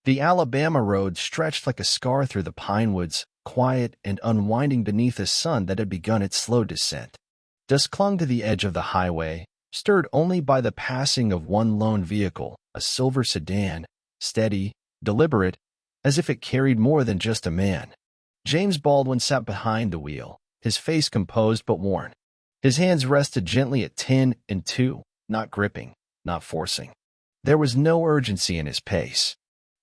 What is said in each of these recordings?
The Alabama road stretched like a scar through the pine woods, quiet and unwinding beneath a sun that had begun its slow descent. Dust clung to the edge of the highway, stirred only by the passing of one lone vehicle, a silver sedan, steady, deliberate, as if it carried more than just a man. James Baldwin sat behind the wheel, his face composed but worn. His hands rested gently at 10 and 2, not gripping, not forcing. There was no urgency in his pace.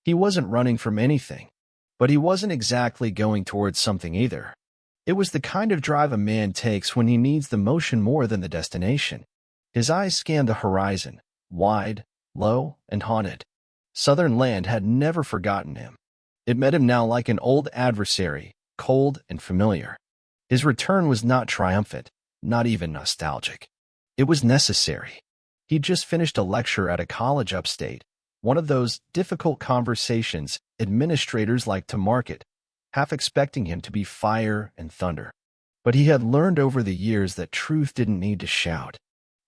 He wasn't running from anything, but he wasn't exactly going towards something either. It was the kind of drive a man takes when he needs the motion more than the destination. His eyes scanned the horizon, wide, low, and haunted. Southern land had never forgotten him. It met him now like an old adversary, cold and familiar. His return was not triumphant, not even nostalgic. It was necessary. He'd just finished a lecture at a college upstate, one of those difficult conversations administrators like to market, half expecting him to be fire and thunder. But he had learned over the years that truth didn't need to shout.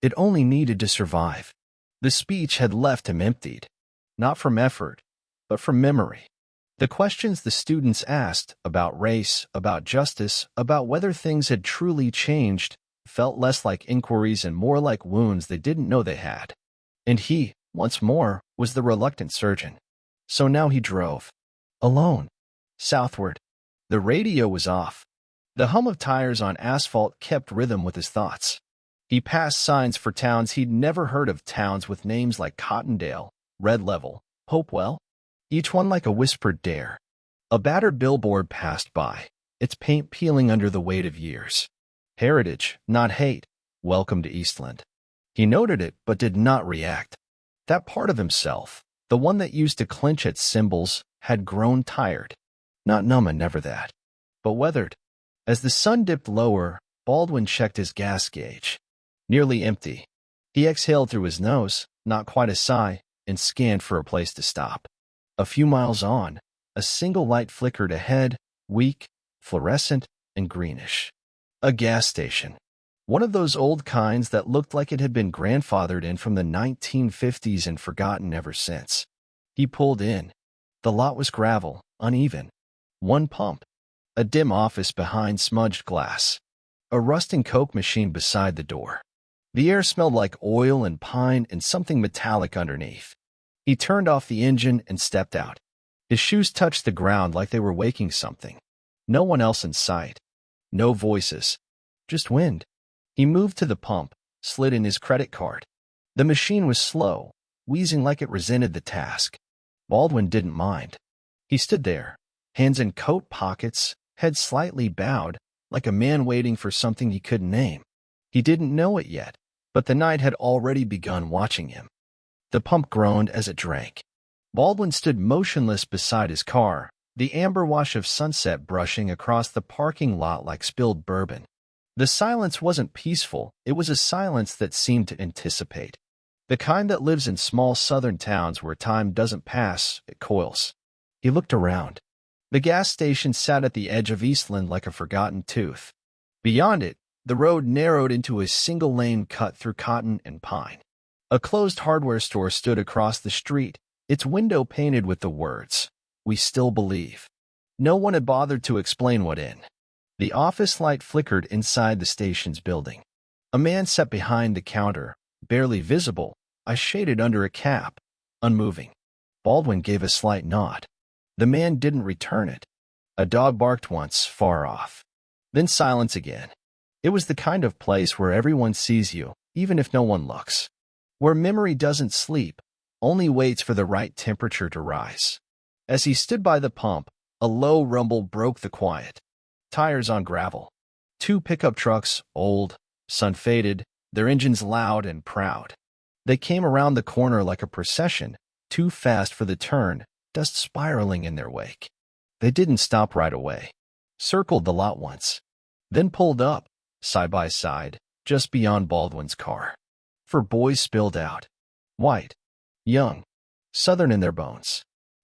It only needed to survive. The speech had left him emptied, not from effort, but from memory. The questions the students asked about race, about justice, about whether things had truly changed, felt less like inquiries and more like wounds they didn't know they had. And he, once more, was the reluctant surgeon. So now he drove. Alone. Southward. The radio was off. The hum of tires on asphalt kept rhythm with his thoughts. He passed signs for towns he'd never heard of, towns with names like Cottondale, Red Level, Hopewell, each one like a whispered dare. A battered billboard passed by, its paint peeling under the weight of years. Heritage, not hate. Welcome to Eastland. He noted it, but did not react. That part of himself, the one that used to clench at symbols, had grown tired. Not numb, and never that, but weathered. As the sun dipped lower, Baldwin checked his gas gauge. Nearly empty. He exhaled through his nose, not quite a sigh, and scanned for a place to stop. A few miles on, a single light flickered ahead, weak, fluorescent, and greenish. A gas station. One of those old kinds that looked like it had been grandfathered in from the 1950s and forgotten ever since. He pulled in. The lot was gravel, uneven. One pump. A dim office behind smudged glass. A rusting Coke machine beside the door. The air smelled like oil and pine and something metallic underneath. He turned off the engine and stepped out. His shoes touched the ground like they were waking something. No one else in sight. No voices. Just wind. He moved to the pump, slid in his credit card. The machine was slow, wheezing like it resented the task. Baldwin didn't mind. He stood there, hands in coat pockets, head slightly bowed, like a man waiting for something he couldn't name. He didn't know it yet, but the night had already begun watching him. The pump groaned as it drank. Baldwin stood motionless beside his car, the amber wash of sunset brushing across the parking lot like spilled bourbon. The silence wasn't peaceful, it was a silence that seemed to anticipate. The kind that lives in small southern towns where time doesn't pass, it coils. He looked around. The gas station sat at the edge of Eastland like a forgotten tooth. Beyond it, the road narrowed into a single lane cut through cotton and pine. A closed hardware store stood across the street, its window painted with the words, "We still believe." No one had bothered to explain what in. The office light flickered inside the station's building. A man sat behind the counter, barely visible, eyes shaded under a cap, unmoving. Baldwin gave a slight nod. The man didn't return it. A dog barked once, far off. Then silence again. It was the kind of place where everyone sees you, even if no one looks. Where memory doesn't sleep, only waits for the right temperature to rise. As he stood by the pump, a low rumble broke the quiet. Tires on gravel. Two pickup trucks, old, sun-faded, their engines loud and proud. They came around the corner like a procession, too fast for the turn, dust spiraling in their wake. They didn't stop right away. Circled the lot once. Then pulled up, side by side, just beyond Baldwin's car. Four boys spilled out. White. Young. Southern in their bones.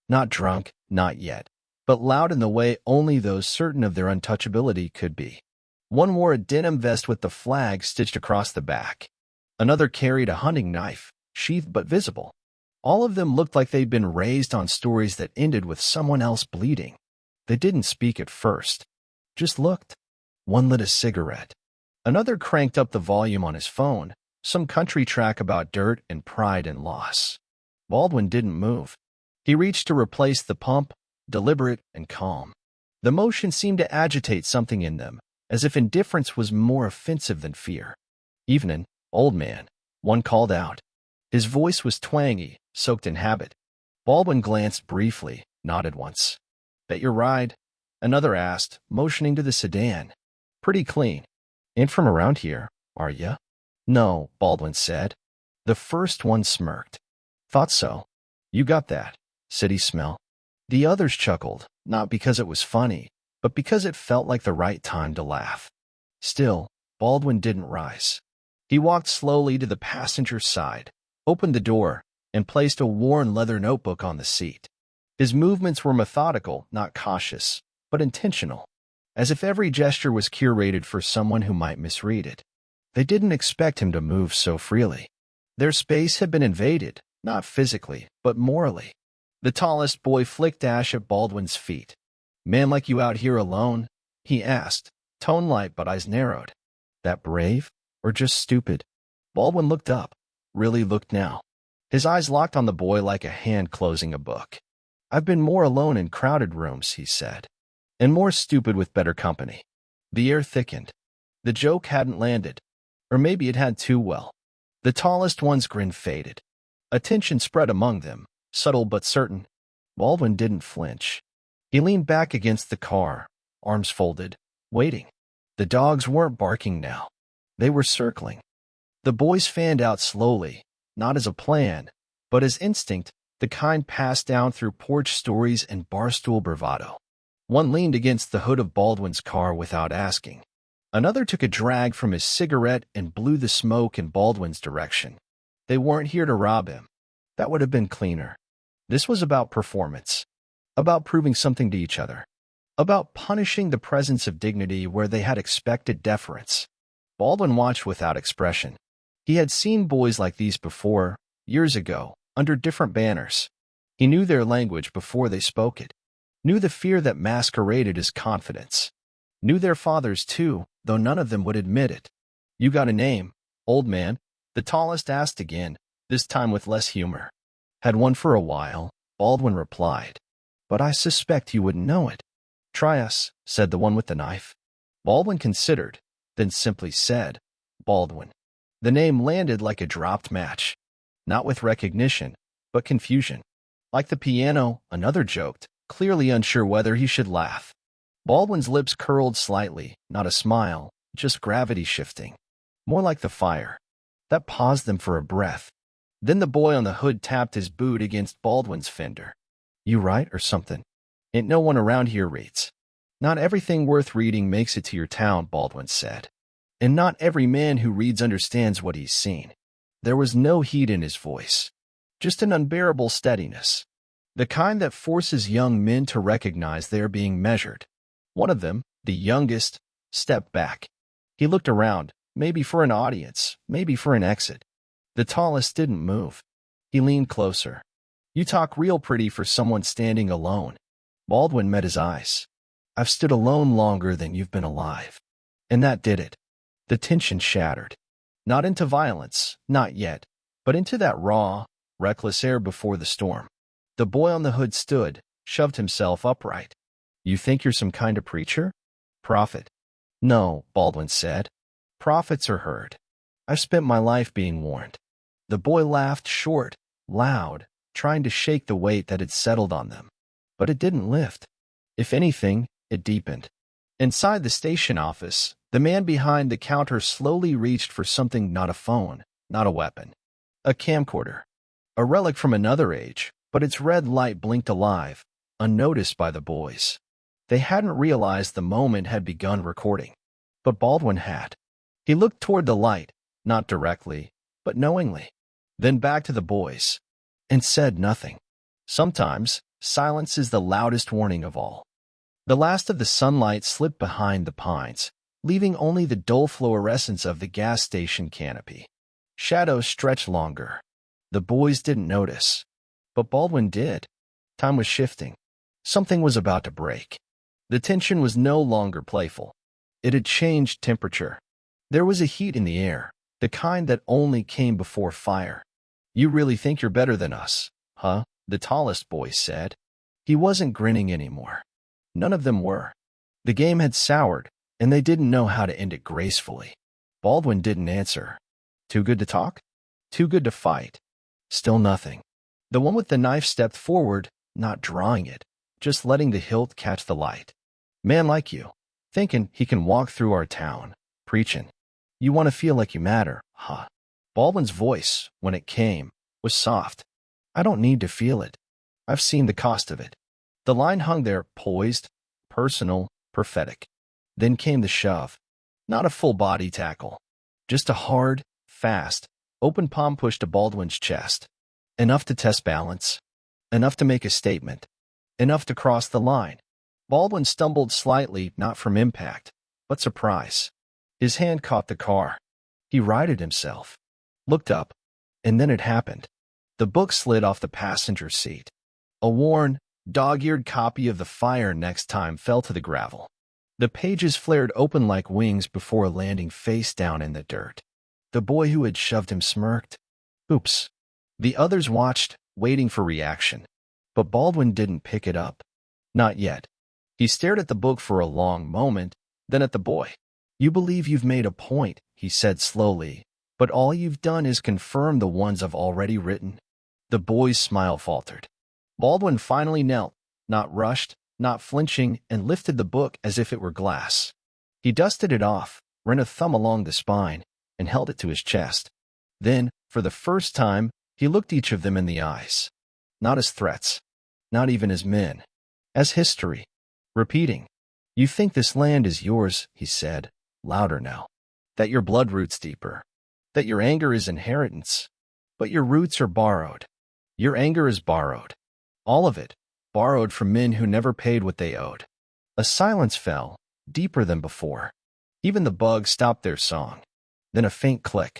Not drunk, not yet, but loud in the way only those certain of their untouchability could be. One wore a denim vest with the flag stitched across the back. Another carried a hunting knife, sheathed but visible. All of them looked like they'd been raised on stories that ended with someone else bleeding. They didn't speak at first, just looked. One lit a cigarette. Another cranked up the volume on his phone, some country track about dirt and pride and loss. Baldwin didn't move. He reached to replace the pump, deliberate and calm. The motion seemed to agitate something in them, as if indifference was more offensive than fear. "Evenin', old man," one called out. His voice was twangy, soaked in habit. Baldwin glanced briefly, nodded once. "Bet your ride?" Another asked, motioning to the sedan. "Pretty clean. Ain't from around here, are ya?" "No," Baldwin said. The first one smirked. "Thought so. You got that city smell." The others chuckled, not because it was funny, but because it felt like the right time to laugh. Still, Baldwin didn't rise. He walked slowly to the passenger side, opened the door, and placed a worn leather notebook on the seat. His movements were methodical, not cautious, but intentional, as if every gesture was curated for someone who might misread it. They didn't expect him to move so freely. Their space had been invaded, not physically, but morally. The tallest boy flicked ash at Baldwin's feet. "Man like you out here alone?" he asked, tone light but eyes narrowed. "That brave? Or just stupid?" Baldwin looked up, really looked now. His eyes locked on the boy like a hand closing a book. "I've been more alone in crowded rooms," he said, "and more stupid with better company." The air thickened. The joke hadn't landed. Or maybe it had too well. The tallest one's grin faded. A tension spread among them, subtle but certain. Baldwin didn't flinch. He leaned back against the car, arms folded, waiting. The dogs weren't barking now. They were circling. The boys fanned out slowly, not as a plan, but as instinct, the kind passed down through porch stories and barstool bravado. One leaned against the hood of Baldwin's car without asking. Another took a drag from his cigarette and blew the smoke in Baldwin's direction. They weren't here to rob him. That would have been cleaner. This was about performance, about proving something to each other, about punishing the presence of dignity where they had expected deference. Baldwin watched without expression. He had seen boys like these before, years ago, under different banners. He knew their language before they spoke it, knew the fear that masqueraded as confidence, knew their fathers too, though none of them would admit it. "You got a name, old man?" the tallest asked again, this time with less humor. "Had one for a while," Baldwin replied, "but I suspect you wouldn't know it." "Try us," said the one with the knife. Baldwin considered, then simply said, "Baldwin." The name landed like a dropped match, not with recognition, but confusion. Like the piano, another joked, clearly unsure whether he should laugh. Baldwin's lips curled slightly, not a smile, just gravity shifting. More like the fire. That paused them for a breath. Then the boy on the hood tapped his boot against Baldwin's fender. "You write or something?" "Ain't no one around here reads." "Not everything worth reading makes it to your town," Baldwin said. "And not every man who reads understands what he's seen." There was no heat in his voice, just an unbearable steadiness, the kind that forces young men to recognize they are being measured. One of them, the youngest, stepped back. He looked around, maybe for an audience, maybe for an exit. The tallest didn't move. He leaned closer. "You talk real pretty for someone standing alone." Baldwin met his eyes. "I've stood alone longer than you've been alive." And that did it. The tension shattered. Not into violence, not yet, but into that raw, reckless air before the storm. The boy on the hood stood, shoved himself upright. "You think you're some kind of preacher? Prophet?" "No," Baldwin said. "Prophets are heard. I've spent my life being warned." The boy laughed short, loud, trying to shake the weight that had settled on them. But it didn't lift. If anything, it deepened. Inside the station office, the man behind the counter slowly reached for something, not a phone, not a weapon. A camcorder. A relic from another age, but its red light blinked alive, unnoticed by the boys. They hadn't realized the moment had begun recording. But Baldwin had. He looked toward the light, not directly, but knowingly. Then back to the boys. And said nothing. Sometimes, silence is the loudest warning of all. The last of the sunlight slipped behind the pines, leaving only the dull fluorescence of the gas station canopy. Shadows stretched longer. The boys didn't notice. But Baldwin did. Time was shifting. Something was about to break. The tension was no longer playful. It had changed temperature. There was a heat in the air, the kind that only came before fire. "You really think you're better than us, huh?" the tallest boy said. He wasn't grinning anymore. None of them were. The game had soured, and they didn't know how to end it gracefully. Baldwin didn't answer. Too good to talk? Too good to fight? Still nothing. The one with the knife stepped forward, not drawing it, just letting the hilt catch the light. "Man like you, thinking he can walk through our town, preaching. You want to feel like you matter, huh?" Baldwin's voice, when it came, was soft. "I don't need to feel it. I've seen the cost of it." The line hung there, poised, personal, prophetic. Then came the shove. Not a full body tackle. Just a hard, fast, open palm push to Baldwin's chest. Enough to test balance. Enough to make a statement. Enough to cross the line. Baldwin stumbled slightly, not from impact, but surprise. His hand caught the car. He righted himself. Looked up. And then it happened. The book slid off the passenger seat. A worn, dog-eared copy of The Fire Next Time fell to the gravel. The pages flared open like wings before landing face down in the dirt. The boy who had shoved him smirked. Oops. The others watched, waiting for reaction. But Baldwin didn't pick it up. Not yet. He stared at the book for a long moment, then at the boy. "You believe you've made a point," he said slowly, "but all you've done is confirm the ones I've already written." The boy's smile faltered. Baldwin finally knelt, not rushed, not flinching, and lifted the book as if it were glass. He dusted it off, ran a thumb along the spine, and held it to his chest. Then, for the first time, he looked each of them in the eyes. Not as threats. Not even as men. As history. Repeating. "You think this land is yours," he said, louder now. "That your blood roots deeper. That your anger is inheritance. But your roots are borrowed. Your anger is borrowed. All of it, borrowed from men who never paid what they owed." A silence fell, deeper than before. Even the bugs stopped their song. Then a faint click.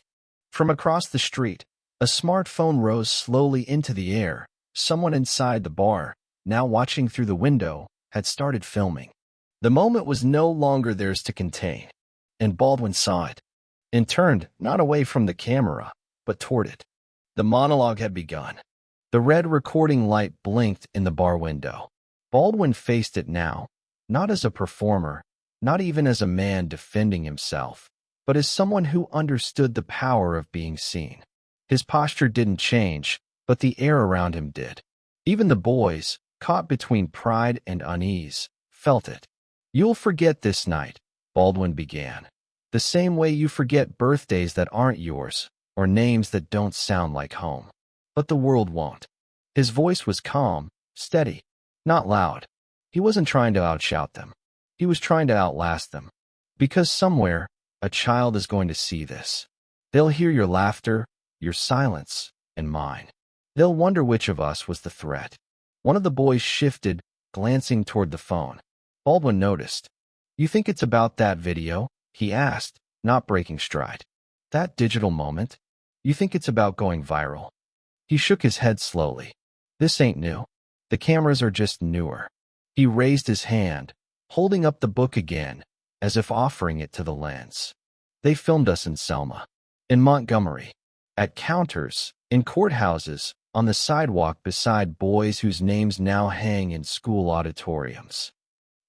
From across the street, a smartphone rose slowly into the air. Someone inside the bar, now watching through the window, had started filming. The moment was no longer theirs to contain, and Baldwin saw it, and turned not away from the camera, but toward it. The monologue had begun. The red recording light blinked in the bar window. Baldwin faced it now, not as a performer, not even as a man defending himself, but as someone who understood the power of being seen. His posture didn't change, but the air around him did. Even the boys, caught between pride and unease, felt it. "You'll forget this night," Baldwin began. "The same way you forget birthdays that aren't yours, or names that don't sound like home. But the world won't." His voice was calm, steady, not loud. He wasn't trying to outshout them. He was trying to outlast them. Because somewhere, a child is going to see this. They'll hear your laughter, your silence, and mine. They'll wonder which of us was the threat. One of the boys shifted, glancing toward the phone. Baldwin noticed. "You think it's about that video?" he asked, not breaking stride. "That digital moment? You think it's about going viral?" He shook his head slowly. "This ain't new. The cameras are just newer." He raised his hand, holding up the book again, as if offering it to the lens. "They filmed us in Selma, in Montgomery, at counters, in courthouses, on the sidewalk beside boys whose names now hang in school auditoriums."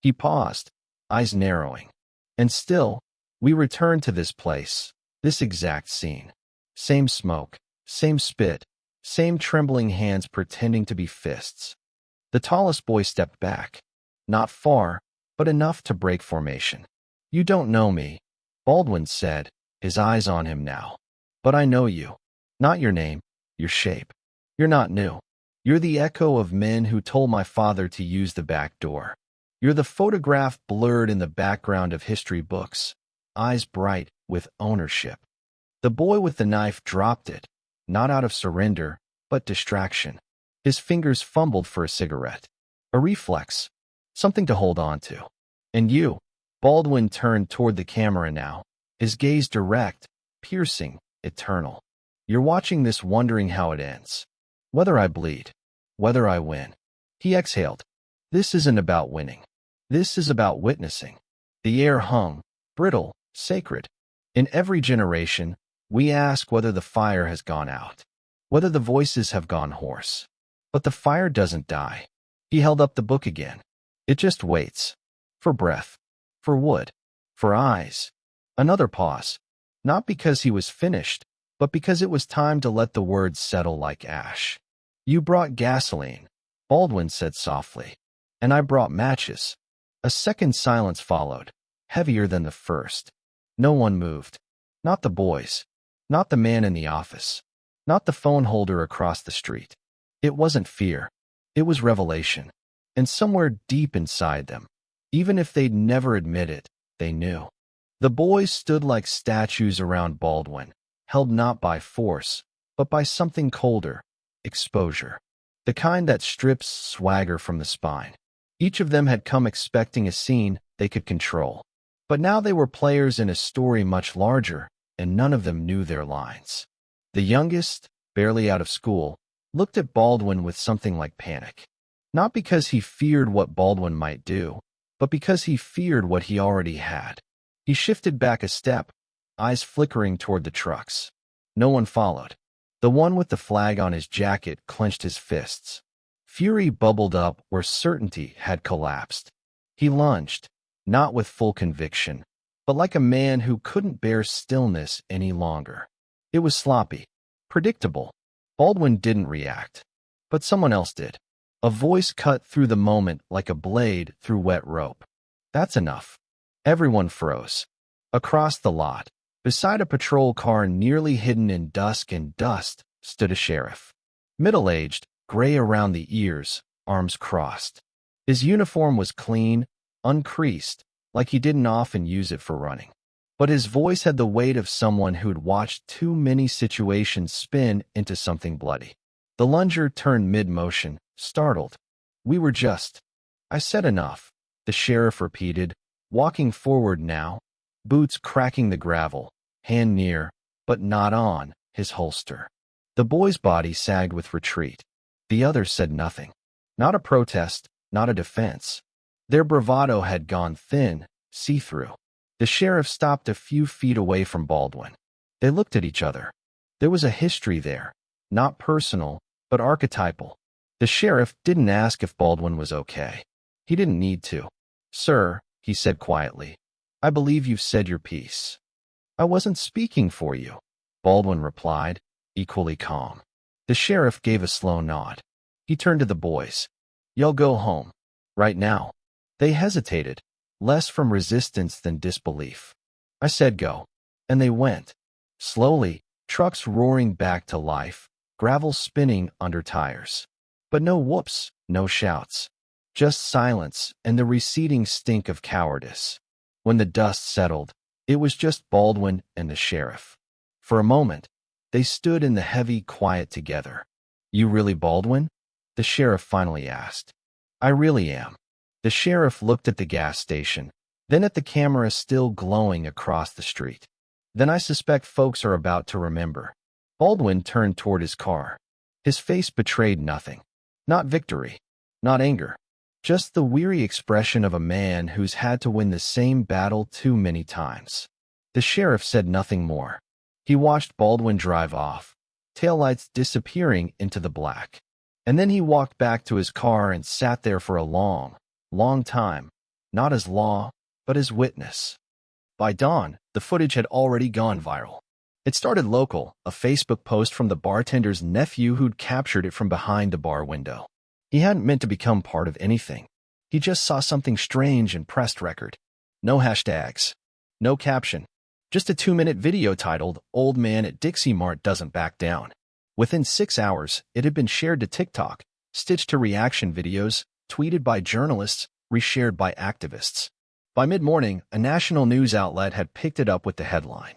He paused, eyes narrowing. "And still, we return to this place, this exact scene. Same smoke, same spit, same trembling hands pretending to be fists." The tallest boy stepped back. Not far, but enough to break formation. "You don't know me," Baldwin said, his eyes on him now. "But I know you. Not your name, your shape. You're not new. You're the echo of men who told my father to use the back door. You're the photograph blurred in the background of history books, eyes bright with ownership." The boy with the knife dropped it, not out of surrender, but distraction. His fingers fumbled for a cigarette. A reflex. Something to hold on to. "And you?" Baldwin turned toward the camera now, his gaze direct, piercing, eternal. "You're watching this wondering how it ends. Whether I bleed. whether I win. He exhaled. This isn't about winning. This is about witnessing. The air hung, brittle, sacred. In every generation, we ask whether the fire has gone out, whether the voices have gone hoarse. But the fire doesn't die. He held up the book again. It just waits. For breath. For wood. For eyes. Another pause. Not because he was finished, but because it was time to let the words settle like ash. You brought gasoline, Baldwin said softly. And I brought matches. A second silence followed, heavier than the first. No one moved. Not the boys. Not the man in the office. Not the phone holder across the street. It wasn't fear. It was revelation. And somewhere deep inside them, even if they'd never admit it, they knew. The boys stood like statues around Baldwin, held not by force, but by something colder, exposure. The kind that strips swagger from the spine. Each of them had come expecting a scene they could control. But now they were players in a story much larger, and none of them knew their lines. The youngest, barely out of school, looked at Baldwin with something like panic. Not because he feared what Baldwin might do, but because he feared what he already had. He shifted back a step, eyes flickering toward the trucks. No one followed. The one with the flag on his jacket clenched his fists. Fury bubbled up where certainty had collapsed. He lunged, not with full conviction, but like a man who couldn't bear stillness any longer. It was sloppy, predictable. Baldwin didn't react, but someone else did. A voice cut through the moment like a blade through wet rope. That's enough. Everyone froze. Across the lot, beside a patrol car nearly hidden in dusk and dust, stood a sheriff. Middle-aged, gray around the ears, arms crossed. His uniform was clean, uncreased, like he didn't often use it for running. But his voice had the weight of someone who'd watched too many situations spin into something bloody. The lunger turned mid-motion, startled. We were just... I said enough, the sheriff repeated, walking forward now, boots cracking the gravel, hand near, but not on, his holster. The boy's body sagged with retreat. The others said nothing. Not a protest, not a defense. Their bravado had gone thin, see-through. The sheriff stopped a few feet away from Baldwin. They looked at each other. There was a history there, not personal, but archetypal. The sheriff didn't ask if Baldwin was okay. He didn't need to. Sir, he said quietly, I believe you've said your piece. I wasn't speaking for you, Baldwin replied, equally calm. The sheriff gave a slow nod. He turned to the boys. Y'all go home. Right now. They hesitated, less from resistance than disbelief. I said go. And they went. Slowly, trucks roaring back to life, gravel spinning under tires. But no whoops, no shouts. Just silence and the receding stink of cowardice. When the dust settled, it was just Baldwin and the sheriff. For a moment, they stood in the heavy quiet together. You really Baldwin? The sheriff finally asked. I really am. The sheriff looked at the gas station, then at the camera still glowing across the street. Then I suspect folks are about to remember. Baldwin turned toward his car. His face betrayed nothing. Not victory. Not anger. Just the weary expression of a man who's had to win the same battle too many times. The sheriff said nothing more. He watched Baldwin drive off, taillights disappearing into the black. And then he walked back to his car and sat there for a long, long time, not as law, but as witness. By dawn, the footage had already gone viral. It started local, a Facebook post from the bartender's nephew who'd captured it from behind the bar window. He hadn't meant to become part of anything. He just saw something strange and pressed record. No hashtags. No caption. Just a 2-minute video titled, Old Man at Dixie Mart Doesn't Back Down. Within 6 hours, it had been shared to TikTok, stitched to reaction videos, tweeted by journalists, reshared by activists. By mid-morning, a national news outlet had picked it up with the headline.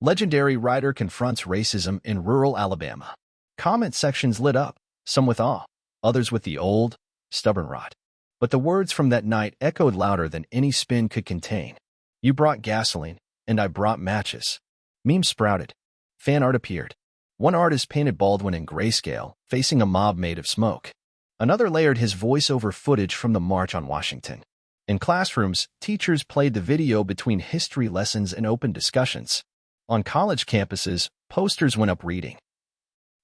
Legendary writer confronts racism in rural Alabama. Comment sections lit up, some with awe, others with the old, stubborn rot. But the words from that night echoed louder than any spin could contain. You brought gasoline, and I brought matches. Memes sprouted. Fan art appeared. One artist painted Baldwin in grayscale, facing a mob made of smoke. Another layered his voiceover footage from the March on Washington. In classrooms, teachers played the video between history lessons and open discussions. On college campuses, posters went up reading,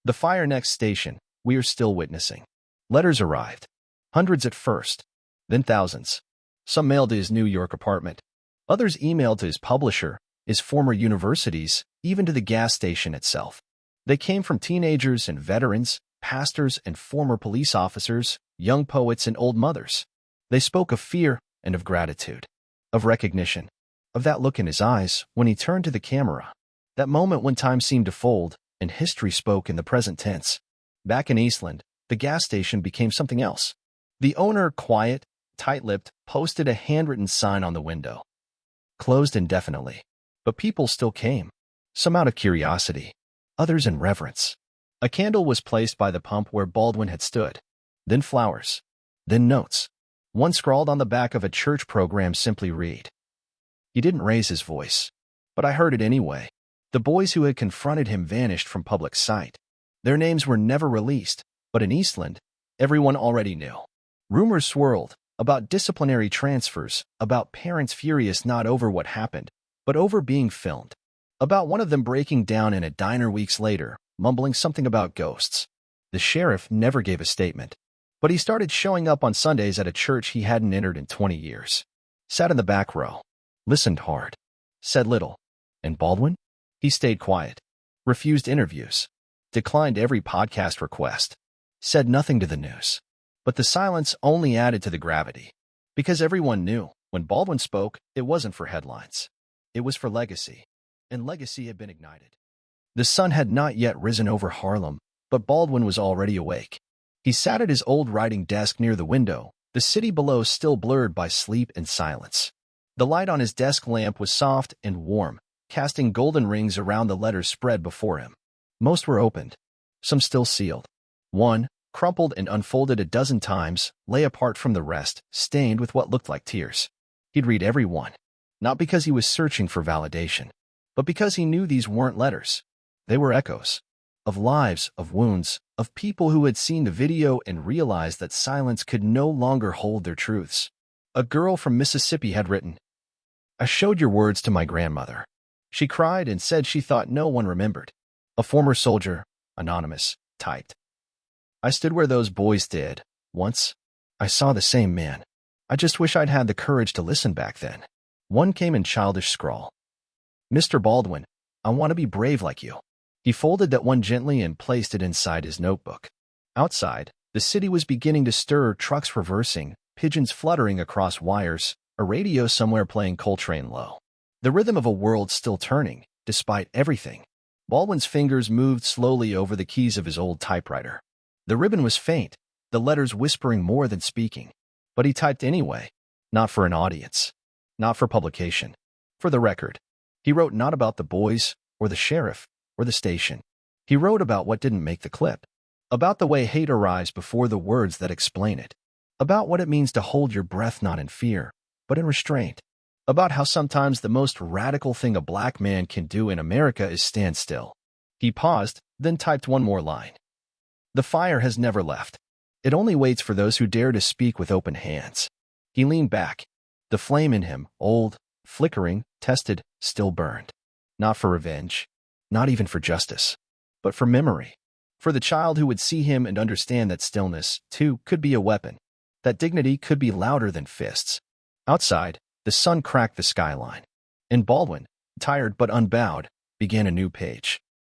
"The fire next station, we are still witnessing." Letters arrived. Hundreds at first, then thousands. Some mailed to his New York apartment. Others emailed to his publisher, his former universities, even to the gas station itself. They came from teenagers and veterans, pastors and former police officers, young poets and old mothers. They spoke of fear and of gratitude, of recognition, of that look in his eyes when he turned to the camera, that moment when time seemed to fold and history spoke in the present tense. Back in Eastland, the gas station became something else. The owner, quiet, tight-lipped, posted a handwritten sign on the window. Closed indefinitely. But people still came, some out of curiosity, others in reverence. A candle was placed by the pump where Baldwin had stood. Then flowers. Then notes. One scrawled on the back of a church program simply read. He didn't raise his voice, but I heard it anyway. The boys who had confronted him vanished from public sight. Their names were never released, but in Eastland, everyone already knew. Rumors swirled about disciplinary transfers, about parents furious not over what happened, but over being filmed, about one of them breaking down in a diner weeks later, mumbling something about ghosts. The sheriff never gave a statement, but he started showing up on Sundays at a church he hadn't entered in 20 years. Sat in the back row, listened hard, said little. And Baldwin? He stayed quiet, refused interviews, declined every podcast request, said nothing to the news. But the silence only added to the gravity, because everyone knew when Baldwin spoke, it wasn't for headlines. It was for legacy, and legacy had been ignited. The sun had not yet risen over Harlem, but Baldwin was already awake. He sat at his old writing desk near the window, the city below still blurred by sleep and silence. The light on his desk lamp was soft and warm, casting golden rings around the letters spread before him. Most were opened, some still sealed. One, crumpled and unfolded a dozen times, lay apart from the rest, stained with what looked like tears. He'd read every one, not because he was searching for validation, but because he knew these weren't letters. They were echoes of lives, of wounds, of people who had seen the video and realized that silence could no longer hold their truths. A girl from Mississippi had written, "I showed your words to my grandmother. She cried and said she thought no one remembered." A former soldier, anonymous, typed, "I stood where those boys did. Once, I saw the same man. I just wish I'd had the courage to listen back then." One came in childish scrawl. "Mr. Baldwin, I want to be brave like you." He folded that one gently and placed it inside his notebook. Outside, the city was beginning to stir, trucks reversing, pigeons fluttering across wires, a radio somewhere playing Coltrane low. The rhythm of a world still turning, despite everything. Baldwin's fingers moved slowly over the keys of his old typewriter. The ribbon was faint, the letters whispering more than speaking. But he typed anyway, not for an audience, not for publication, for the record. He wrote not about the boys, or the sheriff, or the station. He wrote about what didn't make the clip, about the way hate arrives before the words that explain it, about what it means to hold your breath not in fear, but in restraint, about how sometimes the most radical thing a black man can do in America is stand still. He paused, then typed one more line. "The fire has never left. It only waits for those who dare to speak with open hands." He leaned back. The flame in him, old, flickering, tested, still burned. Not for revenge, not even for justice, but for memory. For the child who would see him and understand that stillness, too, could be a weapon. That dignity could be louder than fists. Outside, the sun cracked the skyline. And Baldwin, tired but unbowed, began a new page.